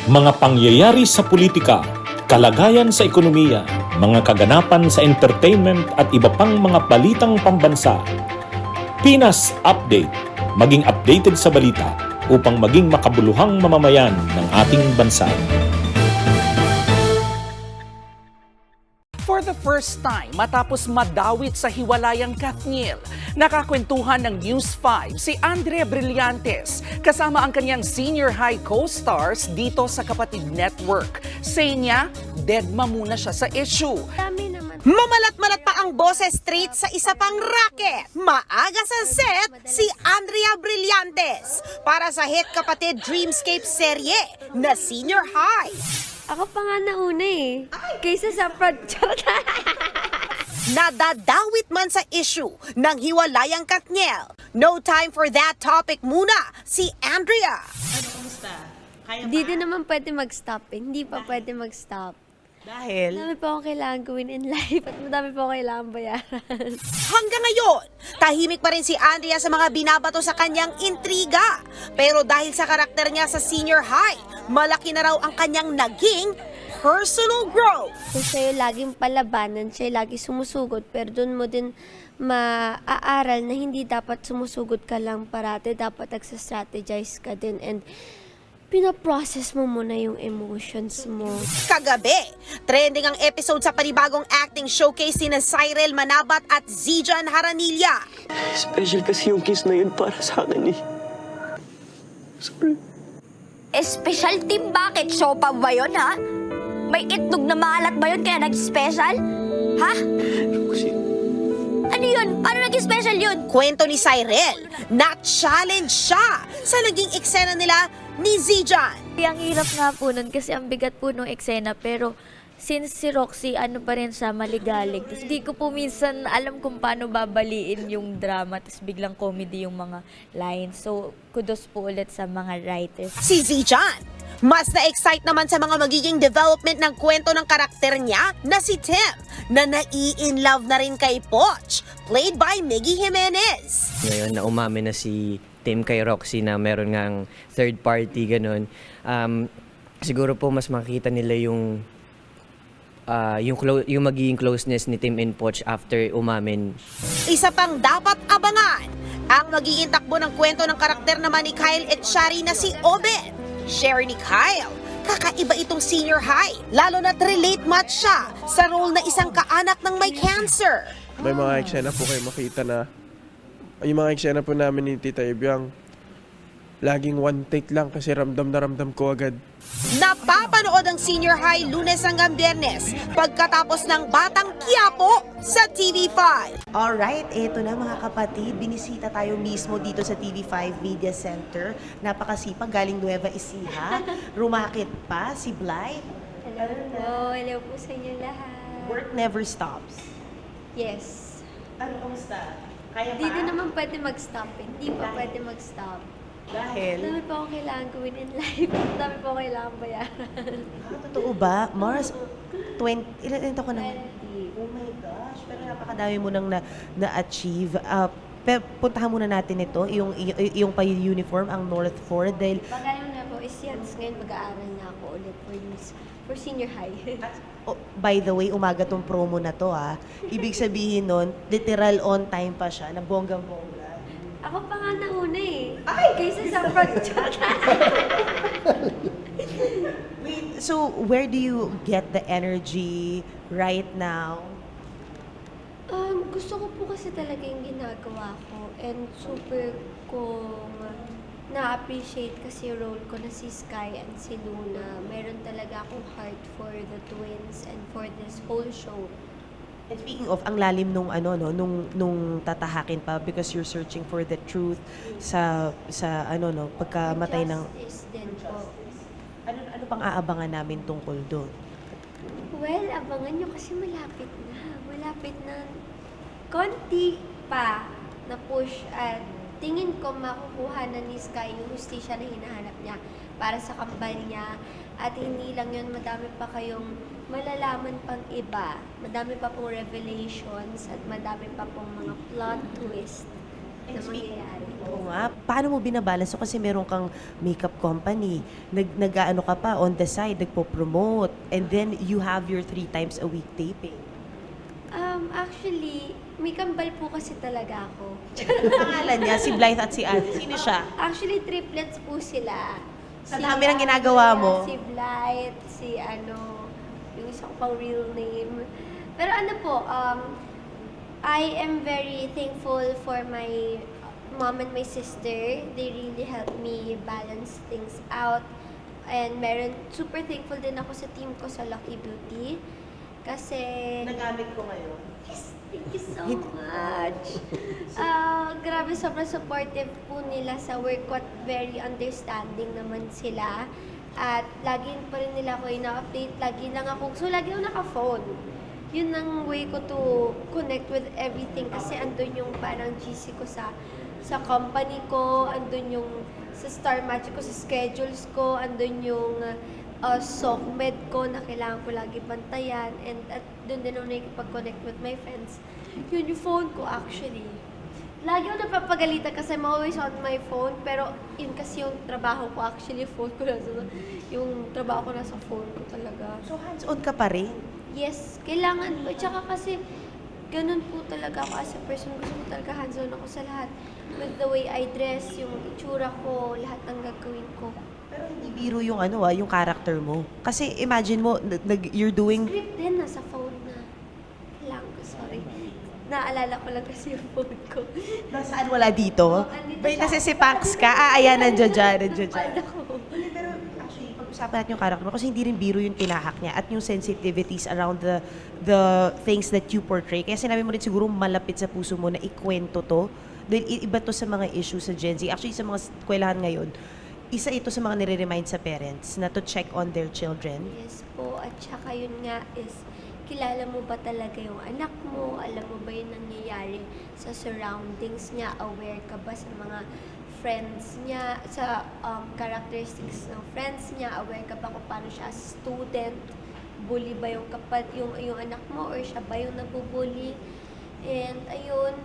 Mga pangyayari sa politika, kalagayan sa ekonomiya, mga kaganapan sa entertainment at iba pang mga balitang pambansa. Pinas Update, maging updated sa balita upang maging makabuluhang mamamayan ng ating bansa. For the first time, matapos madawit sa hiwalayang Katniel, nakakwentuhan ng News 5 si Andrea Brillantes kasama ang kanyang senior high co-stars dito sa Kapatid Network. Say niya, deadma muna siya sa issue. Mamalat-malat pa ang boses street sa isa pang racket. Maaga sa set, si Andrea Brillantes para sa hit Kapatid Dreamscape serye na Senior High. Ako pa nga nauna eh. Kaysa sa project. Nadadawit man sa issue ng hiwalayang Katniel. No time for that topic muna, si Andrea. Hindi din naman pwede mag-stop eh. Hindi pa pwede mag-stop. Dahil? Madami pa akong kailangan gawin in life at madami pa akong kailangan bayaran. Hanggang ngayon, tahimik pa rin si Andrea sa mga binabato sa kanyang intriga. Pero dahil sa karakter niya sa Senior High, malaki na raw ang kanyang naging personal growth. Kung sa'yo laging palabanan, siya lagi sumusugod, pero doon mo din maaaral na hindi dapat sumusugod ka lang parate, dapat nagsa-strategize ka din and pinaprocess mo muna yung emotions mo. Kagabi, trending ang episode sa panibagong acting showcase ni Cyril Manabat at Zijan Haranilla. Special kasi yung kiss na yun para sa akin eh. Sorry. Specialty bakit? Sopa ba yun, ha? May itlog na maalat ba yun kaya nag-special? Ha? Roxy. Ano yun? Paano nag-special yun? Kwento ni Cyril, na-challenge siya sa naging eksena nila ni Zijan. Ang hirap nga po nun kasi ang bigat po nung eksena pero since si Roxy ano pa rin siya maligalig. Tapos di ko po minsan alam kung paano babaliin yung drama tapos biglang comedy yung mga lines. So kudos po ulit sa mga writers. Si Zijan, mas na-excite naman sa mga magiging development ng kwento ng karakter niya na si Tim na nai-in-love na rin kay Poch, played by Miggy Jimenez. Ngayon na umamin na si Tim kay Roxy na meron ngang third party ganun. Siguro po mas makikita nila yung magiging closeness ni Tim and Poch after umamin. Isa pang dapat abangan, ang magiging takbo ng kwento ng karakter naman ni Kyle Etchari na si Obed. Share ni Kyle, kakaiba itong Senior High, lalo na't relate match siya sa role na isang kaanak ng may cancer. May mga eksena po kayo makita na yung mga eksena po namin ni Tita Ibiang laging one take lang kasi ramdam na ramdam ko agad. Napapanood ang Senior High Lunes hanggang Biyernes pagkatapos ng Batang Quiapo sa TV5. Alright, eto na mga kapatid. Binisita tayo mismo dito sa TV5 Media Center. Napakasipag, galing Nueva Ecija. Rumakit pa si Blythe. Hello po sa inyo lahat. Work never stops. Yes. Ano, kamusta? Kaya pa? Hindi din naman pwede mag-stop eh. Hindi pa pwede mag-stop. Dahil? Madami pa akong kailangan gawin in life at madami pa akong kailangan bayaran. Totoo ba? Mars, ilan ko na? 20. Oh my gosh, pero napakadami mo nang na-achieve. Pero puntahan muna natin ito, yung pa-uniform, ang North Ford, dahil Pagaling na po is yan. Ngayon mag-aaral na ako ulit for senior high. by the way, umaga tong promo na to Ibig sabihin nun, literal on time pa siya, na bonggang-bongga. Ako pa nga nauna eh. Kaysa sa project. Wait, so where do you get the energy right now? Gusto ko po kasi talaga yung ginagawa ko and super kong na-appreciate kasi yung role ko na si Sky and si Luna. Meron talaga akong heart for the twins and for this whole show. And speaking of, ang lalim nung nung tatahakin pa because you're searching for the truth sa pagkamatay ng Justice din po. ano pang aabangan namin tungkol doon? Well, abangan nyo kasi malapit na. Malapit na. Konti pa na push at tingin ko makukuha na ni Sky yung hustisya na hinahanap niya para sa kambal niya. At hindi lang yun, madami pa kayong malalaman pang iba. Madami pa pong revelations at madami pa pong mga plot twist na mangyayari. Oo nga. Paano mo binabalance? So, kasi meron kang makeup company, nag-ano ka pa on the side, nagpo-promote, and then you have your 3 times a week taping. Actually, may kambal po kasi talaga ako. Pangalan niya, si Blythe at si Anne. Sino siya? Actually, triplets po sila. Sa dami ng ginagawa mo. Si Blythe, si yung isang pang real name. Pero ano po, I am very thankful for my mom and my sister. They really helped me balance things out. And super thankful din ako sa team ko sa Lucky Beauty. Kasi... Nagamit ko ngayon. Yes, thank you so much. Grabe, sobrang supportive po nila sa work ko at very understanding naman sila. At lagi pa rin nila ako ina-update. Lagi ako naka-phone. Yun ang way ko to connect with everything kasi andun yung parang GC ko sa company ko, andun yung sa Star Magic ko, sa schedules ko, andun yung SOCMED ko na kailangan ko lagi bantayan, and at doon din ako nakikipag-connect with my friends. Yun yung phone ko actually. Lagi ako napapagalitan kasi I'm always on my phone, pero yun kasi yung trabaho ko actually, phone ko yung trabaho ko nasa phone ko talaga. So hands-on ka pa rin? Yes, kailangan po. Tsaka kasi ganun po talaga ako as a person. Gusto ko talaga hands-on ako sa lahat. With the way I dress, yung itsura ko, lahat ng gagawin ko. Pero hindi biro yung yung character mo. Kasi imagine mo, you're doing... Script din, nasa phone na. Lang, sorry. Naalala ko lang kasi yung phone ko. Nasaan wala dito? andito May siya. nasi-pax ka? Ayan, nandiyan dyan. Paano ko? Pero actually, pag-usapan natin yung character mo kasi hindi rin biro yung tinahak niya at yung sensitivities around the things that you portray. Kaya sinabi mo rin siguro malapit sa puso mo na ikwento to. Dahil iba to sa mga issues sa Gen Z. Actually, sa mga eskwelahan ngayon, isa ito sa mga nire-remind sa parents na to check on their children. Yes po. At saka yun nga is, kilala mo ba talaga yung anak mo? Alam mo ba yung nangyayari sa surroundings niya? Aware ka ba sa mga friends niya? Sa characteristics ng friends niya? Aware ka ba kung paano siya as student? Bully ba yung yung anak mo? Or siya ba yung nabubully? And ayun,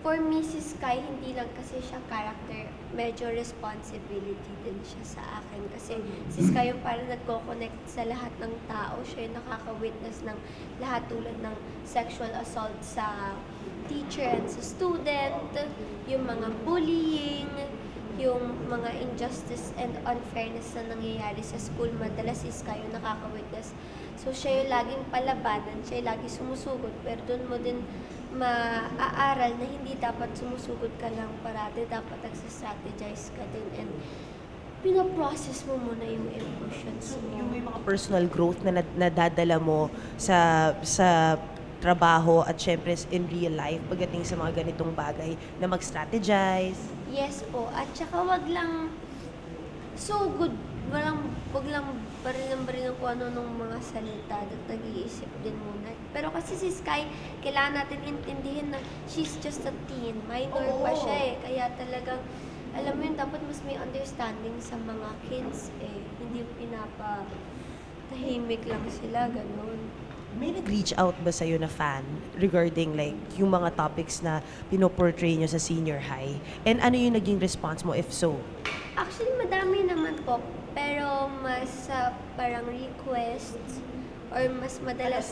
for me, si Sky, hindi lang kasi siya character, medyo responsibility din siya sa akin. Kasi si Sky yung parang nagko-connect sa lahat ng tao. Siya yung nakaka-witness ng lahat tulad ng sexual assault sa teacher and sa student, yung mga bullying, yung mga injustice and unfairness na nangyayari sa school. Madalas si Sky yung nakaka-witness. So siya yung laging palabanan, siya yung lagi sumusugod, pero doon mo din maaaral na hindi dapat sumusugod ka lang parati, dapat nagsastrategize ka din and pinaprocess mo muna yung emotions mo. Yung may mga personal growth na nadadala mo sa trabaho at syempre in real life pagdating sa mga ganitong bagay na mag-strategize. Yes po, at saka wag lang wag lang barilan kung ano nung mga salita at nag-iisip din muna. Pero kasi si Sky, kailangan natin intindihin na she's just a teen. Minor pa siya eh. Kaya talagang, alam mo yun, dapat mas may understanding sa mga kids eh. Hindi tahimik lang sila, ganun. May nag-reach out ba sa'yo na fan regarding like yung mga topics na pinoportray nyo sa senior high? And ano yung naging response mo if so? Actually, madami naman po. Pero mas parang requests or mas madalas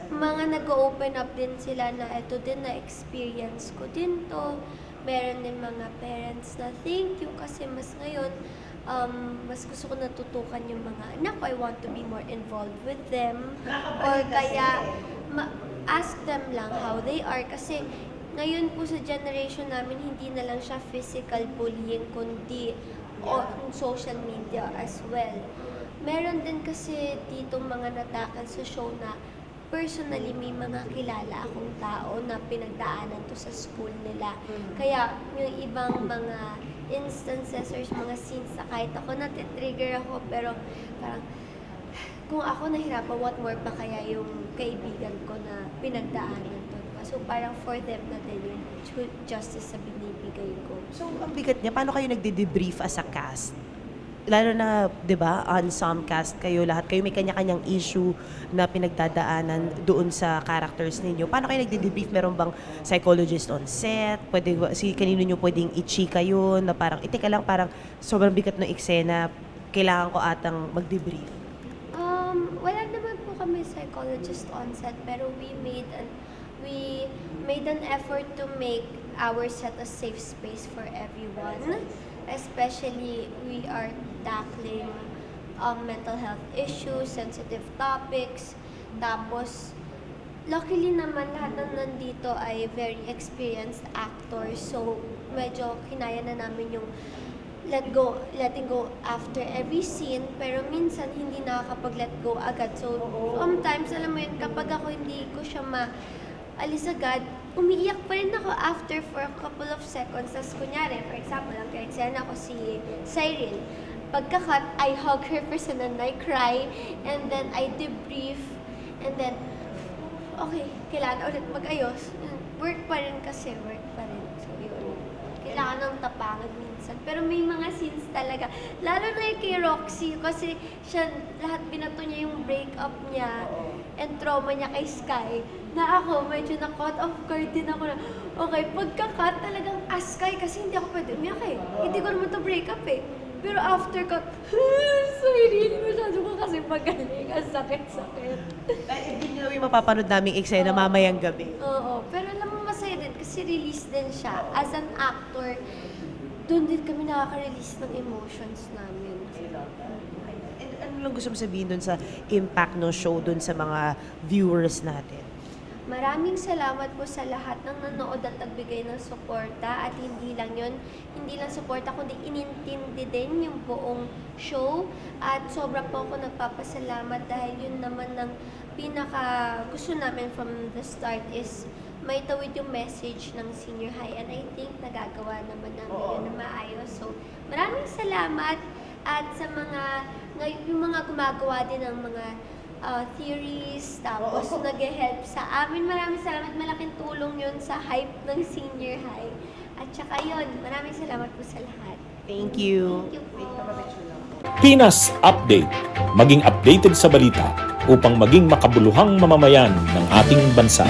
mga nag-open up din sila na ito din na experience ko din to. Meron din mga parents na thank you kasi mas ngayon mas gusto ko natutukan yung mga anak ko. I want to be more involved with them. Or kaya ask them lang how they are kasi ngayon po sa generation namin hindi na lang siya physical bullying kundi on social media as well. Meron din kasi dito mga natakan sa show na personally may mga kilala akong tao na pinagdaanan to sa school nila. Kaya yung ibang mga instances or mga scenes na kahit ako natitrigger ako pero parang kung ako nahirapan, what more pa kaya yung kaibigan ko na pinagdaanan to. So parang for them na din yung justice sa binibigay ko. So ang bigat niya, paano kayo nagde-debrief as a cast? lalo na, 'di ba, ensemble cast kayo, lahat kayo may kanya-kanyang issue na pinagdadaanan doon sa characters ninyo. Paano kayo nagde-debrief? Meron bang psychologist on set? Pwede si kanino nyo pwedeng i-chika yun na parang teka lang, parang sobrang bigat ng eksena, kailangan ko atang mag-debrief. Wala naman po kami psychologist on set, pero we made an effort to make our set a safe space for everyone. Especially, we are tackling mental health issues, sensitive topics. Tapos, luckily naman, lahat ng nandito ay very experienced actors. So, medyo kinaya na namin yung letting go after every scene. Pero minsan, hindi nakakapag-let go agad. So, sometimes, alam mo yun, kapag ako hindi ko siya alis agad, umiiyak pa rin ako after for a couple of seconds. Tapos kunyari, for example, ang kareksena ako si Cyril. Pagka-cut, I hug her first and then I cry. And then I debrief. And then, okay, kailangan ulit mag-ayos. Work pa rin kasi, work pa rin. So yun, kailangan ng tapangan minsan. Pero may mga scenes talaga. Lalo na yung kay Roxy kasi siya, lahat binato niya yung breakup niya and trauma niya kay Sky. Na ako, medyo na-caught off guard din ako na, okay, pagka-cut talagang Sky kasi hindi ako pwede umiyak eh. Hindi ko naman to breakup eh. Pero after cut, sorry, masyado ko kasi magaling. Ang sakit-sakit. Hindi nyo yung mapapanood naming eksena mamayang gabi. Oo, pero alam mo masaya din kasi release din siya. As an actor, doon din kami nakaka-release ng emotions namin. And ano lang gusto mo sabihin dun sa impact ng show dun sa mga viewers natin? Maraming salamat po sa lahat ng nanood at nagbigay ng suporta at hindi lang suporta kundi inintindi din yung buong show at sobra po ako nagpapasalamat dahil yun naman ng pinaka gusto namin from the start is may tawid yung message ng senior high and I think nagagawa naman namin yun na maayos. So maraming salamat at sa yung mga gumagawa din ng mga theories, tapos nag-help sa amin. Maraming salamat. Malaking tulong yun sa hype ng senior high. At saka yun, maraming salamat po sa lahat. Thank you. Thank you po. Pinas Update. Maging updated sa balita upang maging makabuluhang mamamayan ng ating bansa.